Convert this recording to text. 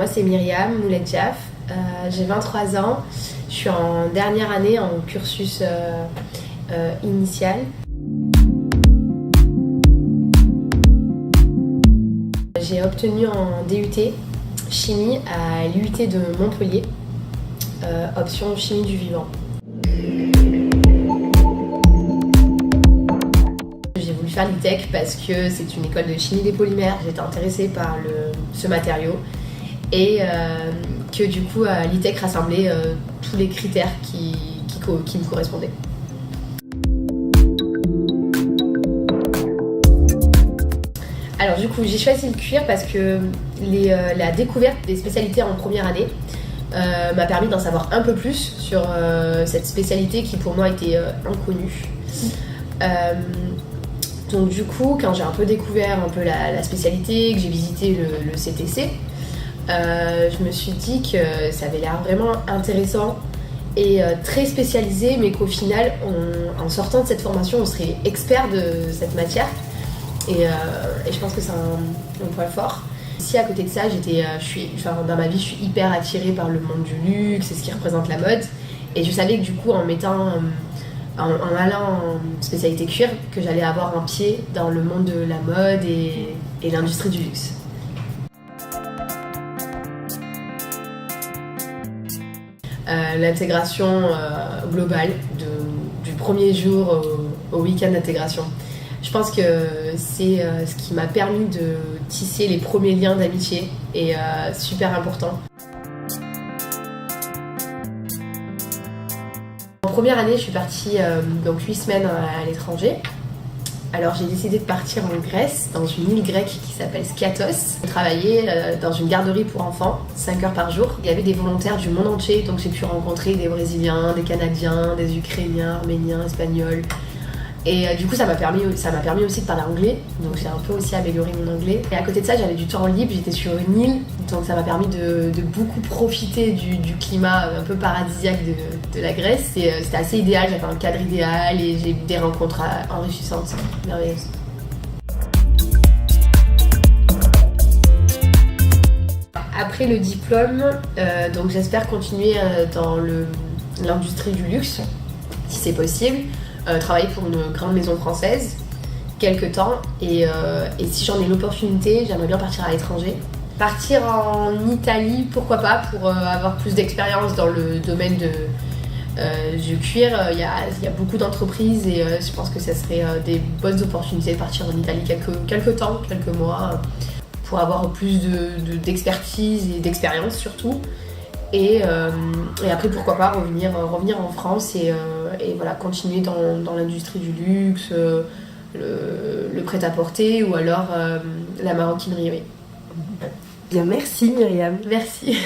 moi c'est Myriam Mouledjaf, j'ai 23 ans, je suis en dernière année en cursus initial. J'ai obtenu en DUT chimie à l'UT de Montpellier, option chimie du vivant. J'ai voulu faire l'ITEC parce que c'est une école de chimie des polymères, j'étais intéressée par ce matériau et que du coup l'ITEC rassemblait tous les critères qui me correspondaient. Alors du coup j'ai choisi le cuir parce que la découverte des spécialités en première année m'a permis d'en savoir un peu plus sur cette spécialité qui pour moi était inconnue. Donc du coup quand j'ai un peu découvert un peu la spécialité, que j'ai visité le CTC, je me suis dit que ça avait l'air vraiment intéressant et très spécialisé, mais qu'au final en sortant de cette formation on serait expert de cette matière. Et je pense que c'est un point fort. Ici, à côté de ça, dans ma vie, je suis hyper attirée par le monde du luxe et ce qui représente la mode. Et je savais que du coup, en allant en spécialité cuir, que j'allais avoir un pied dans le monde de la mode et l'industrie du luxe. L'intégration globale du premier jour au week-end d'intégration. Je pense que c'est ce qui m'a permis de tisser les premiers liens d'amitié et super important. En première année, je suis partie donc 8 semaines à l'étranger. Alors j'ai décidé de partir en Grèce, dans une île grecque qui s'appelle Skiathos. J'ai travaillé dans une garderie pour enfants, 5 heures par jour. Il y avait des volontaires du monde entier, donc j'ai pu rencontrer des Brésiliens, des Canadiens, des Ukrainiens, Arméniens, Espagnols. Et du coup ça m'a permis aussi de parler anglais, donc j'ai un peu aussi amélioré mon anglais. Et à côté de ça j'avais du temps libre, j'étais sur une île, donc ça m'a permis de beaucoup profiter du climat un peu paradisiaque de la Grèce. Et c'était assez idéal, j'avais un cadre idéal et j'ai eu des rencontres enrichissantes, merveilleuses. Après le diplôme, donc j'espère continuer dans l'industrie du luxe, si c'est possible. Travailler pour une grande maison française quelques temps et si j'en ai l'opportunité, j'aimerais bien partir à l'étranger. Partir en Italie, pourquoi pas, pour avoir plus d'expérience dans le domaine du cuir. Il y a beaucoup d'entreprises et je pense que ça serait des bonnes opportunités de partir en Italie quelques temps, quelques mois, pour avoir plus d'expertise et d'expérience surtout. Et après pourquoi pas revenir en France et voilà, continuer dans l'industrie du luxe, le prêt-à-porter ou alors la maroquinerie. Oui. Bien, merci Myriam. Merci.